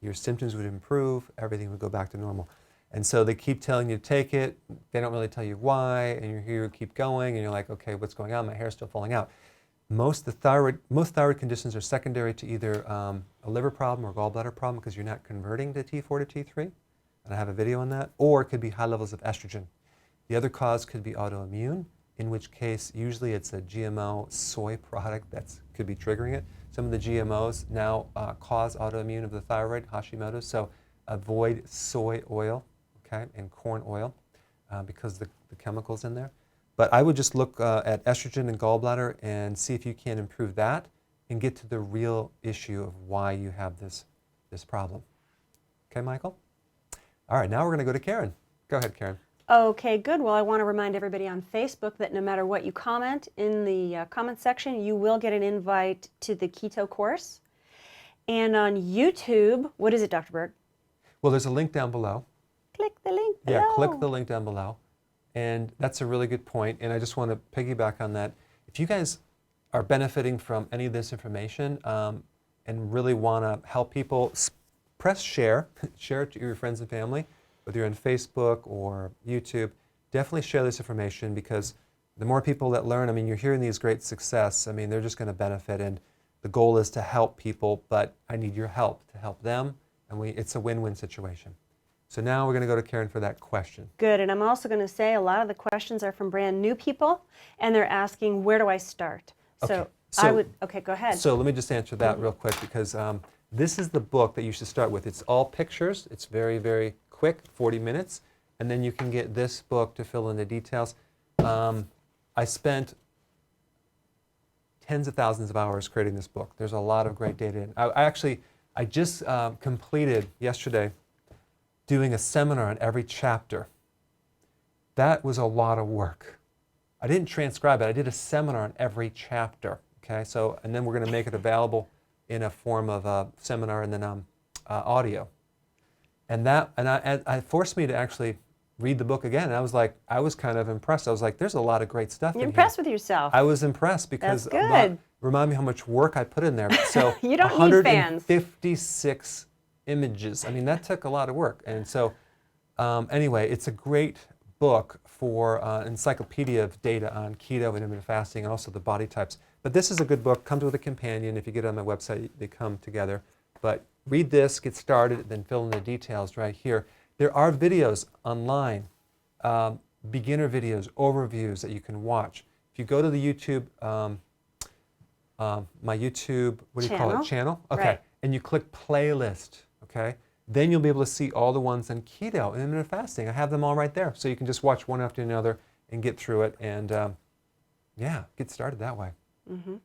Your symptoms would improve, everything would go back to normal. And so they keep telling you to take it. They don't really tell you why, and you're here, keep going, and you're like, okay, what's going on? My hair's still falling out. Most thyroid conditions are secondary to either a liver problem or gallbladder problem because you're not converting to T4 to T3, and I have a video on that, or it could be high levels of estrogen. The other cause could be autoimmune, in which case usually it's a GMO soy product that could be triggering it. Some of the GMOs now cause autoimmune of the thyroid, Hashimoto's, so avoid soy oil, okay, and corn oil because the chemicals in there. But I would just look at estrogen and gallbladder and see if you can improve that and get to the real issue of why you have this problem. Okay, Michael? All right, now we're going to go to Karen. Go ahead, Karen. Okay, good. Well, I want to remind everybody on Facebook that no matter what you comment in the comment section, you will get an invite to the keto course. And on YouTube, what is it, Dr. Berg? Well, there's a link down below. Click the link below. Yeah, click the link down below. And that's a really good point. And I just want to piggyback on that. If you guys are benefiting from any of this information and really want to help people, press share. Share it to your friends and family, whether you're on Facebook or YouTube. Definitely share this information because the more people that learn, I mean, you're hearing these great success. I mean, they're just going to benefit. And the goal is to help people, but I need your help to help them. And it's a win-win situation. So now we're going to go to Karen for that question. Good, and I'm also going to say a lot of the questions are from brand new people, and they're asking, where do I start? Okay. Okay, go ahead. So let me just answer that real quick because this is the book that you should start with. It's all pictures. It's very, very quick, 40 minutes, and then you can get this book to fill in the details. I spent tens of thousands of hours creating this book. There's a lot of great data in it. I just completed yesterday doing a seminar on every chapter. That was a lot of work. I didn't transcribe it. I did a seminar on every chapter. Okay, so and then we're going to make it available in a form of a seminar and then audio. And I forced me to actually read the book again. And I was kind of impressed. I was like, there's a lot of great stuff in here. You're impressed with yourself. I was impressed because that's good. Remind me how much work I put in there. So you don't need fans. 156 images. I mean, that took a lot of work. And so anyway, it's a great book for an encyclopedia of data on keto and intermittent fasting and also the body types. But this is a good book. Comes with a companion. If you get it on my website, they come together. But read this, get started, then fill in the details right here. There are videos online, beginner videos, overviews that you can watch. If you go to the YouTube, my YouTube, what do you call it, channel? Okay, right. And you click playlist, okay? Then you'll be able to see all the ones on keto and intermittent fasting. I have them all right there. So you can just watch one after another and get through it and, yeah, get started that way. Mm-hmm.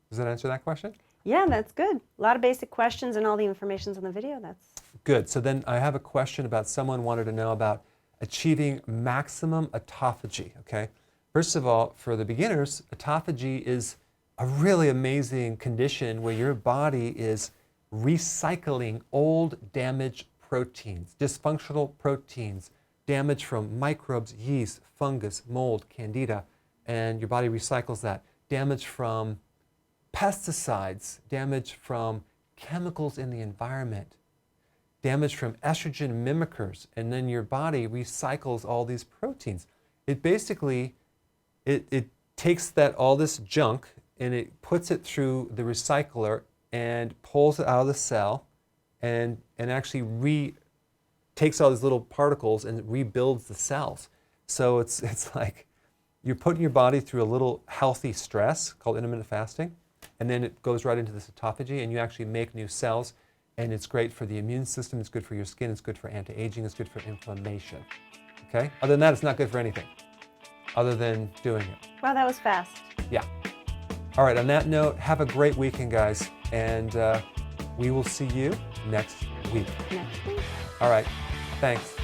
Does that answer that question? Yeah, that's good. A lot of basic questions and all the information's on the video. That's good. So then I have a question about someone wanted to know about achieving maximum autophagy, okay? First of all, for the beginners, autophagy is a really amazing condition where your body is recycling old damaged proteins, dysfunctional proteins, damage from microbes, yeast, fungus, mold, candida, and your body recycles that. Damage from pesticides, damage from chemicals in the environment, damage from estrogen mimickers, and then your body recycles all these proteins. It basically, it takes all this junk and it puts it through the recycler and pulls it out of the cell and actually takes all these little particles and rebuilds the cells. So it's like you're putting your body through a little healthy stress called intermittent fasting, and then it goes right into this autophagy and you actually make new cells, and it's great for the immune system, it's good for your skin, it's good for anti-aging, it's good for inflammation. Okay? Other than that, it's not good for anything other than doing it. Wow, that was fast. Yeah. All right, on that note, have a great weekend, guys, and we will see you next week. Next week. All right, thanks.